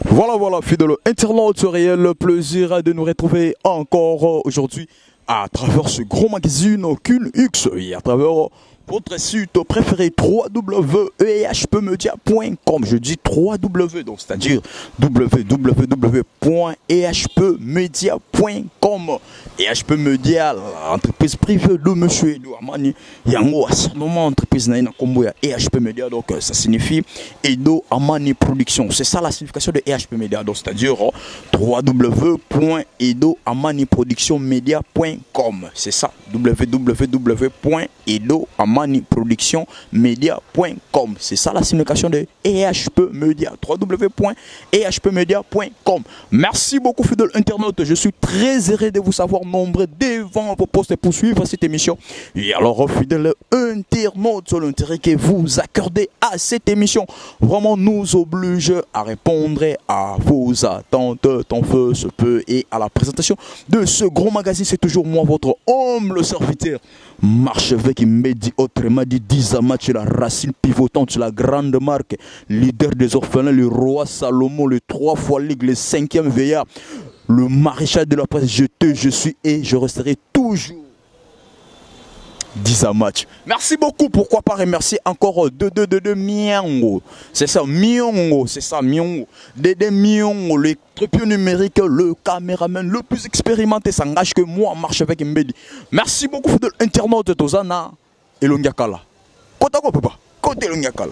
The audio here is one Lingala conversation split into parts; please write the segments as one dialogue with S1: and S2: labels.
S1: Voilà, fidèle internaute, réel le plaisir de nous retrouver encore aujourd'hui à travers ce gros magazine Kun X et à travers votre site préféré www.ehpmedia.com. Je dis 3W, donc c'est-à-dire www.ehpmedia.com. EHP Media, l'entreprise privée de monsieur Edo Amani. Yango, c'est normalement entreprise naïna combo ya EHP Media, donc ça signifie Edo Amani Production. C'est ça la signification de EHP Media, donc c'est-à-dire www.edoamaniproductionmedia.com. C'est ça, www.edoamaniproductionmedia.com. C'est ça la signification de EHP Media, www.ehpmedia.com. Merci beaucoup fidèles internautes, je suis très heureux de vous savoir nombreux devant vos postes pour suivre cette émission. Et alors fidèles internautes, l'intérêt que vous accordez à cette émission vraiment nous oblige à répondre à vos attentes tant feu se peut. Et à la présentation de ce gros magazine, c'est toujours moi, votre homme, le serviteur Marchevêque Mbedi, autrement dit Dizamachi, la racine pivotante, la grande marque, leader des orphelins, le roi Salomon, le 3 fois ligue, le 5e veillard, le maréchal de la presse. Je suis et je resterai toujours Dizamachi. Merci beaucoup, pourquoi pas remercier encore de Miongo. C'est ça, Miongo, Dédé Miongo, le trépied numérique, le caméraman le plus expérimenté, s'engage que moi, Marchevêque Mbedi. Merci beaucoup, fidèles internautes, Tozana et Longiakala. Kotako papa, côté Longiakala.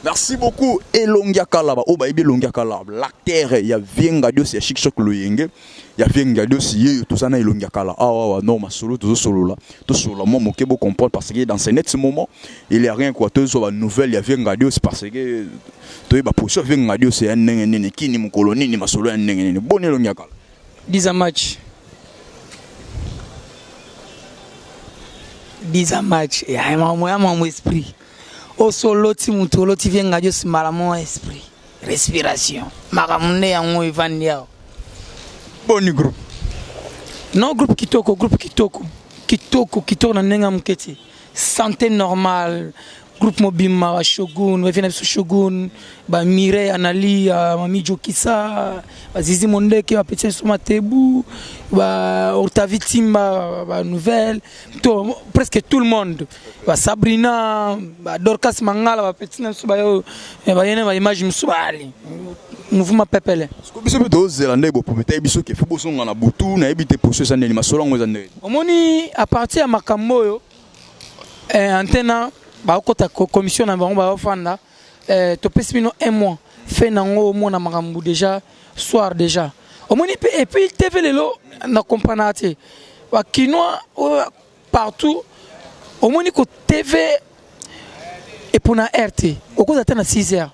S1: Merci beaucoup, Elongia Kalaba. Oh, bah, Elongia Kalaba. L'acteur, il y a Viengadio, c'est Chic Choc le Yenge. Il y a Viengadio, c'est tout ça, Elongia Kalaba. Ah, non, ma solo, tout solo là. Tout solo, moi, mon kebo comprendre parce que dans ce net, ce moment, il n'y a rien quoi. Tout sur la nouvelle, il y a Viengadio, c'est parce que. Tu es pour ça, Viengadio, c'est un nègre qui ni mon colonie, ni ma solo, un nègre. Bon, Elongia Kalaba.
S2: Dizamachi. Dizamachi. Il y a mon esprit. Au solo ti mutolo ti vient ngadio si malamo esprit respiration makamune yango ivandia
S1: boni groupe
S2: non groupe kitoko na nenga mketi santé normale groupe mobima wa Shogun wa vina Shogun ba Mire Anali Mami Jokisa ba Zizi Mondeke ba Petit Soma Tebu ba Octavie Timba ba Nouvelle presque tout le monde ba Sabrina ba Dorcas Mangala ba Petit Nsuba yo ba yene ba image msubali mouvement pepele
S1: ko biso beto zelande bo pometa biso ke fubo songa na butu na ebite poso sa ndeni masolongo za ndeni
S2: omoni à partir ya makambo yo antena ba kota commission na bango ba ofanda to pesibino un mois fait nango mona makambu déjà soir déjà omoni et puis TV lelo na companate ba kinois partout omoni ko TV et pour na RT okoza tana 6h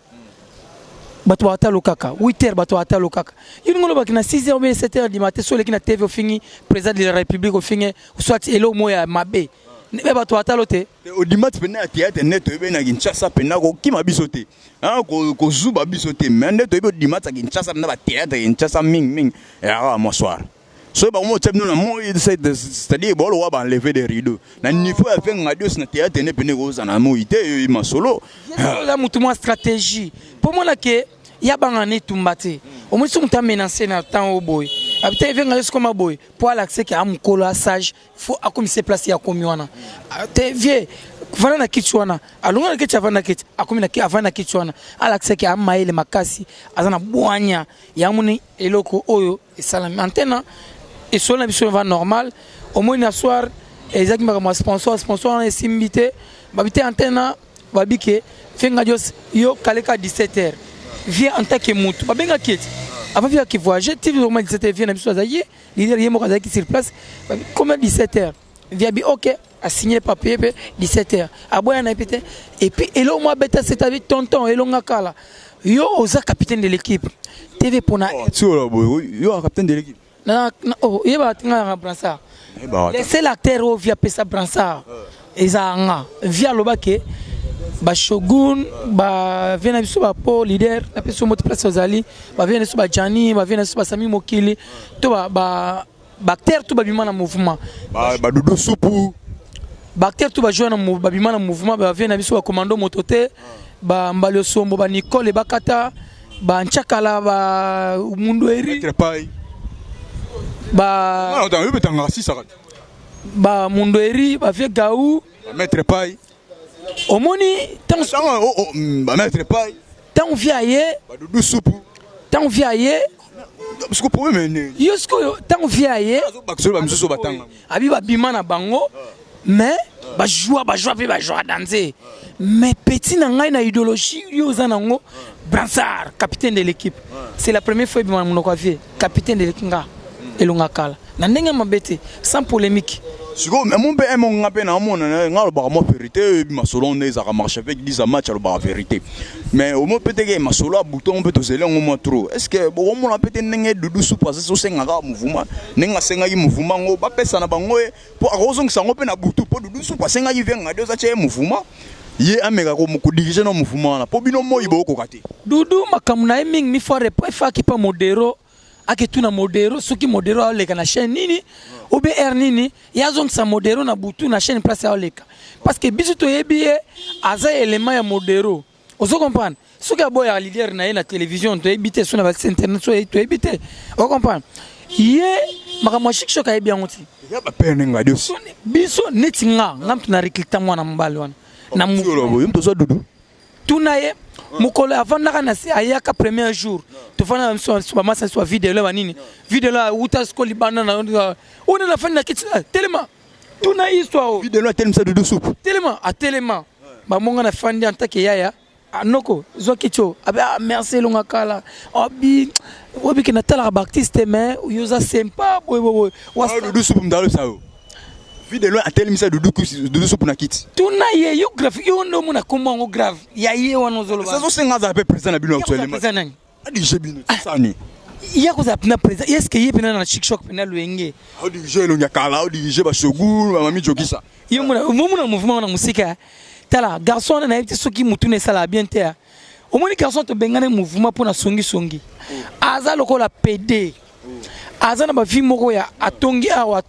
S2: bato bata lokaka 8h bato bata lokaka yingo loba kina 6h ou 7h du matin sur le kina TV au fini président de la République au fini soit elo moya mabe ne bato atalote
S1: au dimanche pena théâtre net na Kinshasa pena ko kima bisote hein ko zuba bisote mais net au dimanche Kinshasa na ba théâtre Kinshasa ming et moi soir so ba mo tebno na mo c'est-à-dire bon on va enlever des rideaux na niveau avec radio na théâtre ne pena ko za na mo ite ma solo
S2: la mutu mo stratégie pour moi là que ya bangane tumbate au moins on t'a menacé na temps au boy habité venga comme boy pour l'accès qui a mon sage faut à comme se placer à comme wana te vie vana na kichwana alunga na kichwa vana kichwa akumi na avana kichwana alaccès qui a maile makasi azana bwanya ya muni eloko oyo esalami antena et sur la mission va normal au moins na soir exactement comme sponsor na simbité babité antena babike venga jos yo kaleka 17h vient en tant que mutu babenga kiti avant vient qui voyager TV au moins 17h vient na biso azaye leader yemo kaza qui sur place comme 17h vient bi OK a signé papier 17h aboya na pété et puis elo moi beta c'est avec tonton elo ngakala yo oza capitaine de l'équipe TV pona
S1: yo capitaine de l'équipe
S2: na oh yeba tinga brassard laissez l'acteur au via pesa brassard ezanga via lobake ba Shogun ba vient biso ba po leader na peso moto place ozali ba vient biso ba Jani ba vient biso ba Sami Mokili to ba acteur to ba bima na mouvement
S1: ba Doudou Soupou
S2: Bacteur tout jouer dans babima na mouvement ba vient na biso ba commando mototé ba mbalio sombo ba Nicole bakata ba nchakala ba mundu eri ba
S1: non on betanga si ça
S2: ba mundu eri ba vie gaou
S1: maître pai
S2: omoni tant
S1: ba maître pai
S2: tant viaye
S1: ba dudu soupe
S2: tant viaye
S1: parce que problème est
S2: yosko tant viaye
S1: ba so ba misuso batanga
S2: abi ba bima na bango mais ba joie pe ba joie danser mais petit na ngai na idéologie yo zanango Bransard capitaine de l'équipe c'est la première fois bima monoko vie capitaine de l'équipe elonga kala na ndenge mabete sans polémique
S1: siko mon pe mon ngape na mona ngalo ba mo vérité ma solo neza ka marche avec 10 match lo ba vérité mais au mo peut-être ma solo bouton peut to zele ngo trop est-ce que bon mo na peut-être ndenge dudu sou passer so senga ka mouvement nenga senga yi mouvement ngo ba pesa na bango po akozong sango pe na butu po dudu sou passer nga yi venga deux ache mouvement ye ameka ko mu diriger no mouvement na po bino mo ibo ko kati
S2: dudu makamuna ming mi fore po fa ki pa modero ake tuna modero soki modero aleka na chaîne nini ou bien nini yazong sa modero na butu na chaîne place aleka parce que biso to yebie aza élément ya modero ozo comprendre soki aboya leader na na télévision to ebité sur na internet so to ebité o comprendre ye makamwa shikisho ka yebi ngoti
S1: ya ba pene ngadi
S2: biso netinga ngamtu na recruter mwana mbali wana na
S1: mu yimto so dudu
S2: tunaye mukolo avant na si ayaka premier jour to fana so massa so vidéo la nini vidéo la uta skoli bana na on la fin na kitchen tellement tuna histoire
S1: vidéo la tellement ça de soupe
S2: tellement ba monga na fandi antake yaya anoko zo kicho abi merci longa kala obi obi kina tala baptiste mais yoza sympa boy
S1: wa de soupe ndalo sao vidéo a tellement ça de soupe na kiti
S2: tuna ye yo graphique yo ndo mona komo grave ya ye wana zolo
S1: ba ça so senga za pe présent na bino actuellement adi jebino sani
S2: ya ko za pina présent est-ce que yepina na chic-choc pina luenge
S1: adi jelo nya kala adi je ba shogu mami jokisa
S2: yo mona mouvement na musika tala garçon na yebiti soki mutu ne sala bien te omoni garçon to bengane mouvement pour na songi aza lokola PD azana ba vie moko ya atongi awa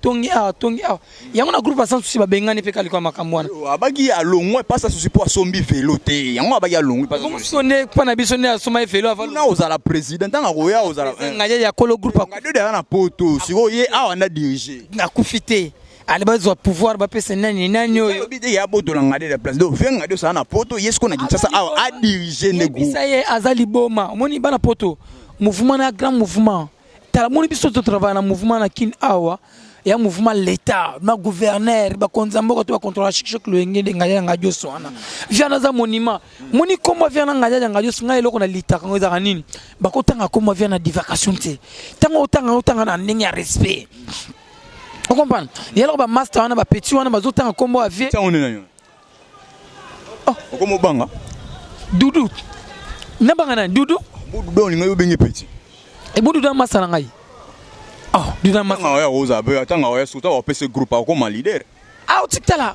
S2: yango na groupe sans souci ba bengane pe kali kwa makambwana
S1: abagi ya longwe pas ça souci pour sombi vélo te yango abagi ya longwe pas
S2: sonne kwa na biso ne asoma vélo avant
S1: na ozala président tanga koya ozala
S2: ngaje ya kolo groupe
S1: ngade de na poto siko ye awa na diriger
S2: na kufite ale bazwa pouvoir ba pesa nani oyo
S1: bide ya boto na ngade de place do venga de ça na poto yesko na Kinshasa awa a diriger ne groupe
S2: ça y azali boma moni bana poto mouvement na grand mouvement tala moni biso to travail na mouvement na kin awa ya mouvement l'état na gouverneur ba konzambo ko to ba contrôler chic lo ngende ngaya ngajo sona viana za monument moni komba viana ngaya ngajo singa eloko na litaka ngoza kanini ba ko tanga komba viana divagation te tanga na ndenge ya respect on comprend yelo ba master wana ba petit wana ba zotanga kombo avie
S1: ta onena yo oh komo banga
S2: dudu na banga na dudu
S1: do ninga yo bengi petit
S2: e budu da masala ngai oh dudu masala
S1: ya roza be atanga ya suta wa pese groupe ko ma leader
S2: ah utikala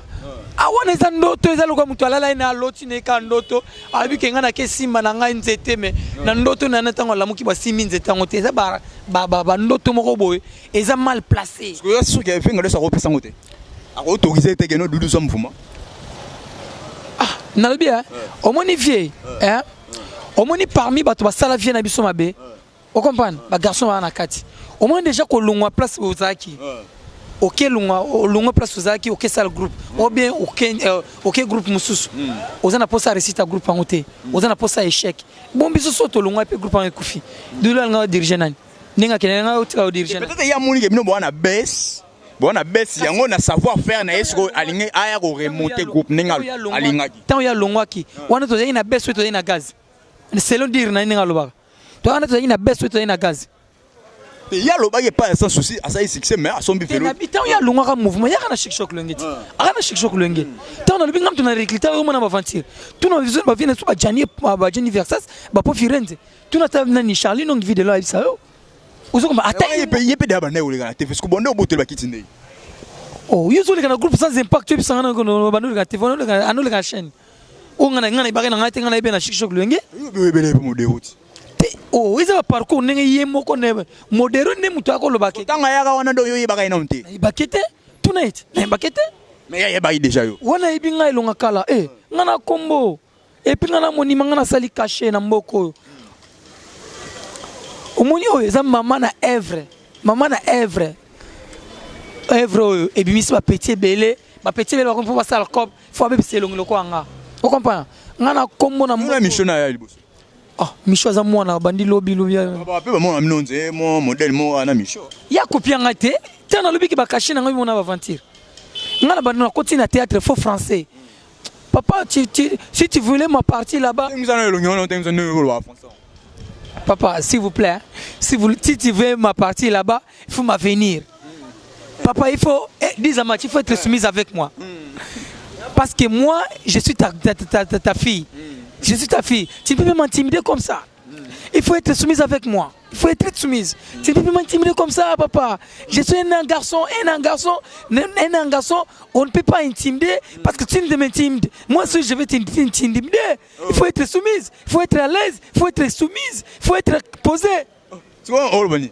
S2: awana za ndoto ezalo kwa mtu alala ina loti ne ka ndoto abi kenga na ke simba na ngai nzete me na ndoto na natango la muki ba simi nzete ngote eza ba ndoto moko boye eza mal placé
S1: parce que ya sûr que finga de sa repesa ngote a autoriser te que no dudu so mvuma
S2: ah na lobi omoni vie omoni parmi bato basala vie na biso mabe o comprendre ba garçon wana kati omoni déjà ko longwa place ozaki OK longa place ozaki OK sale groupe ou bien OK groupe mususu ozana posa récita groupe ngote ozana posa échec bon biso soto longa pe groupe ngekufi dula nga diriger nani ninga kenanga utika diriger
S1: peut-être ya moni ke bino bona baisse yango na savoir faire na esko alinga aya ko remonter groupe ninga alingaki
S2: tant ya longwaki wana to na baisse to na gaz selon dire na ninga lobaka to wana to na baisse to na gaz
S1: ya lobaki pas sans souci asa succès mais asombi vélo
S2: habitant ya longwaka mouvement ya kana chic-choc lengeti akana chic-choc lenge tant na lobinga mtu na recruter au mona aventure tuna vision ba vina so ba Gianni Versace ba po Firenze tuna ta na Charlie non vidéo là ça yo uzoko ba ata
S1: yepe de ba na oleka na TV sku bonde oboto ba kitinde
S2: oh yuzo le kana groupe sans impact tu bisa ngana ko ba no ka TV no ka anu le ka chaîne o ngana ba na ngate ngana ibe na chic-choc lenge
S1: yo be le mo de route
S2: oh iza parcours ndenge yemoko ne modero ne mutu akolo bakete
S1: tanga yaka wana ndo yo yebaka ina unte
S2: bakete tonight na bakete
S1: Mais il y a pas déjà yo.
S2: Wana ibinga elonga kala ngana kombo et puis ngana monima ngana sali caché na mboko. Omoni oyo eza maman na Èvre. Maman na Èvre. Èvre et bimisi ba petit belé, ba petit belé ba ko passer le cop, faut ba bisi elongi loko anga. Vous comprenez? Ngana kombo na
S1: mboko. Mission na ya liboso.
S2: Ah, Micho za mwana bandi lobi lobi.
S1: Ba pe ba mona minonze mo modèle mo ana Micho.
S2: Ya copie ngate, tana lobi ki ba caché na ngai mona aventure. Ngana bandi na continue na théâtre faux français. Papa, si tu voulais ma partie là-bas. Papa, s'il vous plaît, si tu veux ma partie là-bas, il faut m'avenir. Papa, il faut, dis-moi, il faut être soumise avec moi. Parce que moi, je suis ta fille. Je suis ta fille. Tu ne peux pas m'intimider comme ça. Il faut être soumise avec moi. Il faut être soumise. Tu ne peux pas m'intimider comme ça, papa. Je suis un garçon, on ne peut pas intimider parce que tu ne m'intimides. Moi, si je vais t'intimider, il faut être soumise, il faut être à l'aise, il faut être soumise, il faut être posé.
S1: Tu vois, Olbani.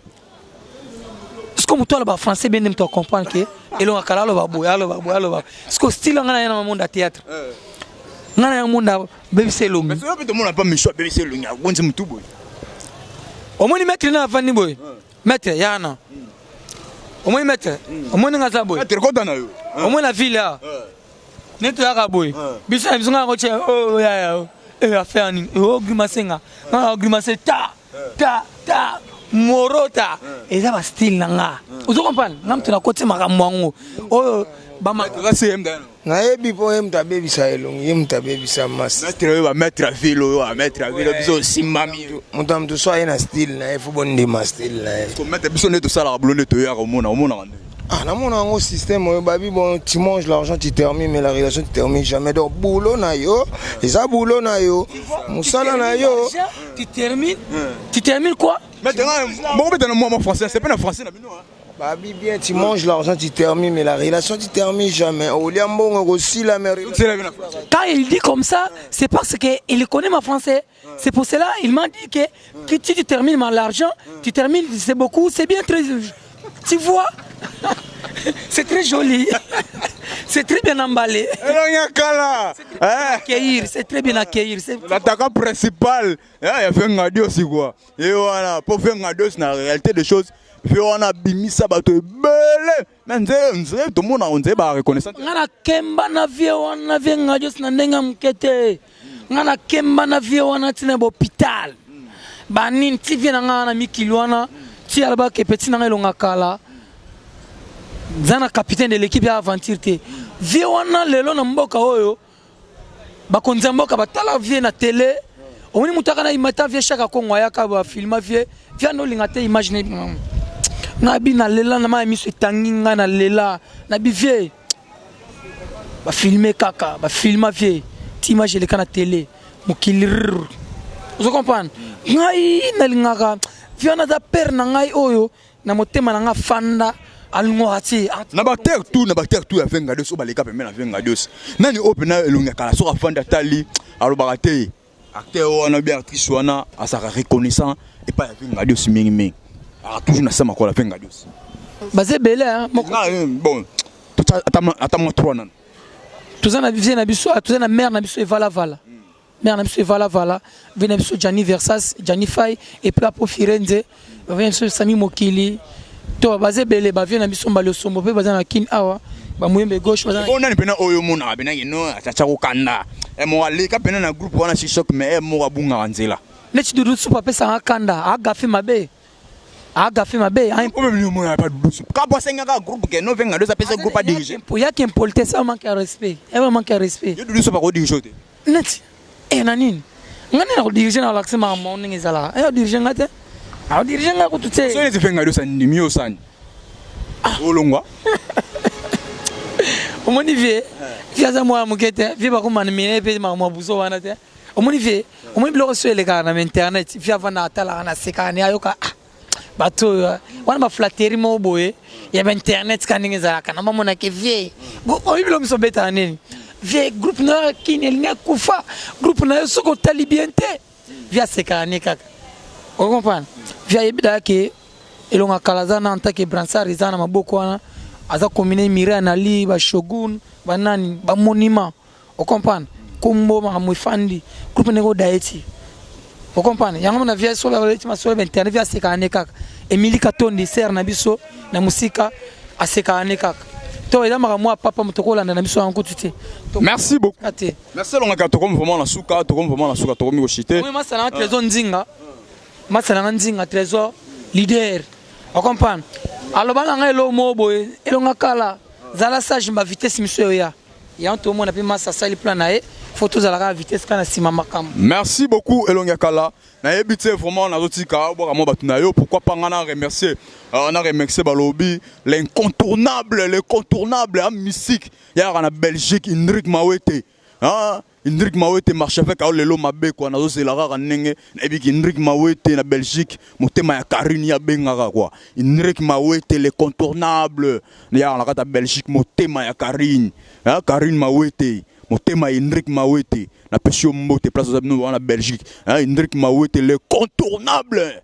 S2: Est-ce que toi, le français, bien tu comprends que et l'on a calé le baboua. Est-ce que style on a un monde de théâtre? On a un monde de baby selong.
S1: Mais tout le monde n'a pas Micho baby selong. On s'est tout boy.
S2: Au moins, maître n'a pas ni boy. Maître, yana. Au moins, maître. Au moins, n'a pas boy.
S1: Maître, quoi t'en as eu?
S2: Au moins, la ville là. N'est pas là, boy. Bisa, ils ont un rocher. Oh, ya. Affaire ni. Oh, grimacenga. Ah, grimace ta. Morota. Et ça va style nanga. Vous comprenez? Nam tu na côté makamwango. Oh, bama.
S1: C'est MDN.
S3: Na yebi po emta baby sa elong yemta baby sa mas
S1: mettre à vélo biso simami
S3: mutam to so na style na faut bon de ma style na
S1: to mettre biso ne to sala blonde to ya komona
S3: ah na mon un système babi bon tu manges l'argent tu termines mais la relation tu termines jamais donc boulot na yo et ça boulot na yo musala na yo
S2: tu termines quoi
S1: maintenant bon mettre moi français c'est pas en français na bino hein.
S3: Babi bien, tu manges l'argent, tu termines, mais la relation, tu termines jamais. Aussi la mère.
S2: Quand il dit comme ça, c'est parce qu'il connaît ma français. C'est pour cela il m'a dit que si tu termines l'argent, tu termines, c'est beaucoup, c'est bien très. Tu vois, c'est très joli. C'est très bien emballé. C'est très bien accueillir.
S1: L'attaquant principal, il a fait un radio aussi quoi. Et voilà, pour faire un radio, c'est la réalité des choses. On a bimisa bato belé mais tout le monde on sait ba reconnaissance
S2: ngana kemba na vie wana venga jos na ndenga mkete ngana kemba na vie wana tina hôpital banin ti vie na ngana mikilwana ti alba ke petit na ngelonga kala zana capitaine de l'équipe ya aventure te vie wana lelo na mboka oyo bakonza mboka batala vie na télé omoni mutaka na imata vie chaque kongo ya ka ba filma vie no linga te imaginer nabi na lela na ma miso tanginga na lela nabi vie ba filmer kaka ba filma vie ti image le kana télé mokilir vous comprenez ngai na lingaka vie na da père na ngai oyo na motema na nga fanda alungo hati
S1: na ba terre tout ya venga dos ba leka pemena venga dos nani open na elunga kala so fanda tali alo ba te acteur wana bien actrice wana asaka reconnaissant et pas ya venga dos mingi ah toujours na sama ko la venga dos
S2: basé belé hein
S1: bon attends 3 nan
S2: tout ça na vie na biso tout ça na mère na biso et vala mère na biso et vala vient biso Gianni Versace Gianni Fay et puis pour Firenze vient biso Sami Mokili to basé belé ba vient na biso mbalo sombo pe bazana kin awa ba moyembe gauche bazana
S1: on nani pena oyo mona bena yeno achacha ko kanda e mo alika pena na groupe wana si choc mais e mo abunga nzela
S2: neti dudu supa pesa kanda agafi mabe hein
S1: problème mo na pas dudu ka bosenga ka groupe ke no venga deux apesa groupe à diriger
S2: pour ya qui impolite ça manque de respect manque de respect
S1: dudu supa ko diriger
S2: neti nanini ngani na diriger na l'accès ma morning ezala diriger ngate diriger ngako tout c'est
S1: so les venga deux ça ni mieux ça olongwa
S2: omoni vie fiaza moi mukete vie ba ko manmine pe ma buzo wana te omoni vie omoni blog sur les gars na internet vie avant atala na sekane ayoka bato wana ba flatterie mo boye ya internet kaninga za kana mama na ke vie omoni blog so beta nini vie groupe na kinelinga kufa groupe na soko talibiente vie sekane kaka on comprend vie yebida ke elonga kalazana en tant que bransard izana maboko wana aza combiner mira na li ba shogun banani ba monument o comprendre kombo makambo efandi groupe ndenge daeti o comprendre yango na via sola baleti masola internet via sekane kaka Emily Katondi ser na biso na musika asekane kaka to eza makambo papa mutokolanda na biso yango tuti.
S1: Merci beaucoup. Merci longa to comme vraiment na suka to comme vraiment na suka to comme kochité.
S2: Oui masala trésor nzinga masala nzinga trésor leader o comprendre aloba nga elo mobo elonga kala zala sage ma vitesse miso ya to mona pe masa sali plan na e photo za la vitesse kana sima makam.
S1: Merci beaucoup Elonga Kala. Na ebité vraiment na zotika bo ka mo batuna yo pourquoi pas ngana remercier on a remercié balobi l'incontournable en musique ya na Belgique Indrik Mawete. Hein Indrik Mawete marche avec lelo mabe quoi na zo zelara nenge na ebiki Indrik Mawete na Belgique motema ya Karine ya bengaka quoi Indrik Mawete l'incontournable ya na kata Belgique motema ya Karine hein Karine Mawete motema Indrik Mawete na pesio mbote place aux abnou en Belgique hein Indrik Mawete l'incontournable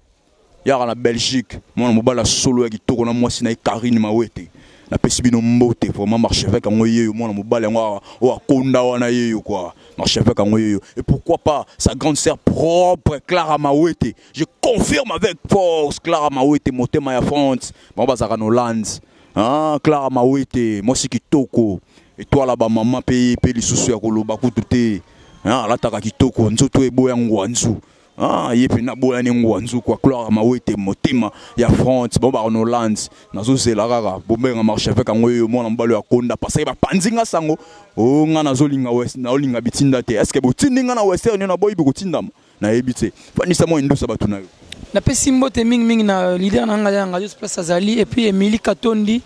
S1: ya na Belgique mon mobala solo ya kitoko na mwasi na Karine Mawete na pesi bino mbote vraiment marche avec en yeyo mon mobala ngwa o akonda wana yeyo quoi marche avec en yeyo et pourquoi pas sa grande sœur propre Clara Mawete je confirme avec force Clara Mawete motema ya France bon bazaka no lands hein Clara Mawete moi c'est kitoko et toi là-bas maman paye les sous ya koloba kututé hein la taka kitoko nzoto eboya ngwanzu ah yepe na boya ni ngwanzu quoi Clara Mawete motema ya France bon ba en Hollande nazo zela kaka bombenga marche avec ngoyo mona mbalo ya konda parce ba panzinga sango o nga nazo linga west na olinga bitinda te est-ce que botindinga na western na boy bikotinda na ebite fani samo ndusa batu na yo
S2: na pesi mbote mingi na leader na nga yanga just place azali et puis Emily Katondi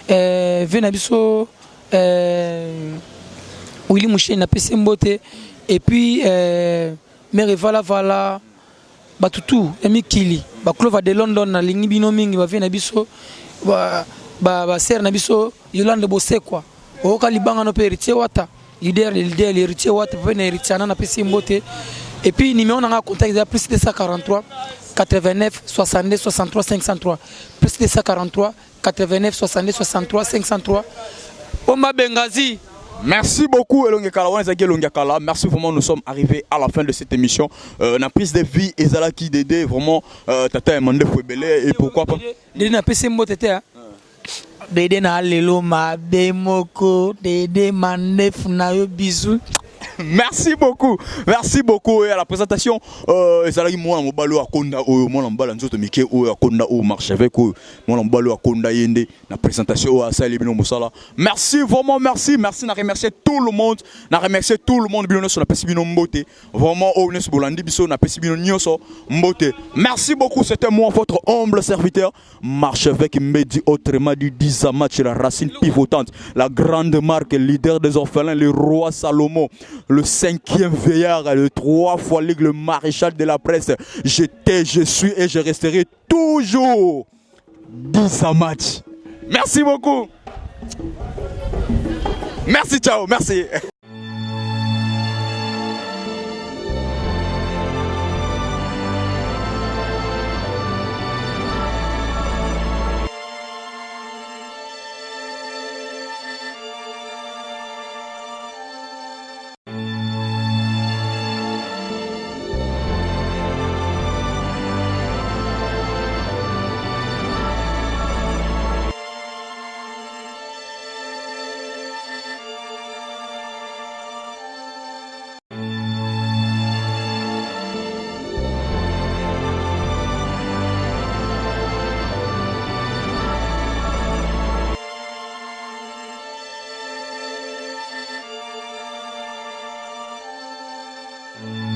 S2: vena biso Willy Mouché na pesi mbote et puis Mère Vala batutu emi kili ba Clova de London na lingi bino mingi ba vena biso ba ser na biso Yolande Bosse quoi o ka libanga no pe héritier wata leader héritier wata vena héritier na pesi mbote et puis numéro na contact de plus de 143 89 62 63 503 plus de 143 89 62 63 503 Oma Bengazi.
S1: Merci beaucoup Elonga Kala. Merci vraiment, nous sommes arrivés à la fin de cette émission. La prise de vie Ezala qui Dédé vraiment tata Emande Fouebele et pourquoi pas
S2: Dédé na pese mbote te hein. Dédé na lelo ma bemoko Dédé manef na yo bisous.
S1: Merci beaucoup et à la présentation ezalaki mwana mobalo akonda oyo mwana mbala nzoto mike oyo akonda oyo marche avec oyo mwana mobalo akonda yende na présentation oyo asali bino mosala merci vraiment merci na remercier tout le monde bino sur la pesi bino mbote vraiment oyo nesu bolandi biso na pesi bino nyonso mbote merci beaucoup c'était moi votre humble serviteur marche avec Mehdi autrement dit Dizamatch la racine pivotante la grande marque leader des orphelins le roi Salomon le 5e veillard, le 3 fois ligue, le maréchal de la presse. J'étais, je suis et je resterai toujours Dizamatch. Merci beaucoup. Merci, ciao, merci.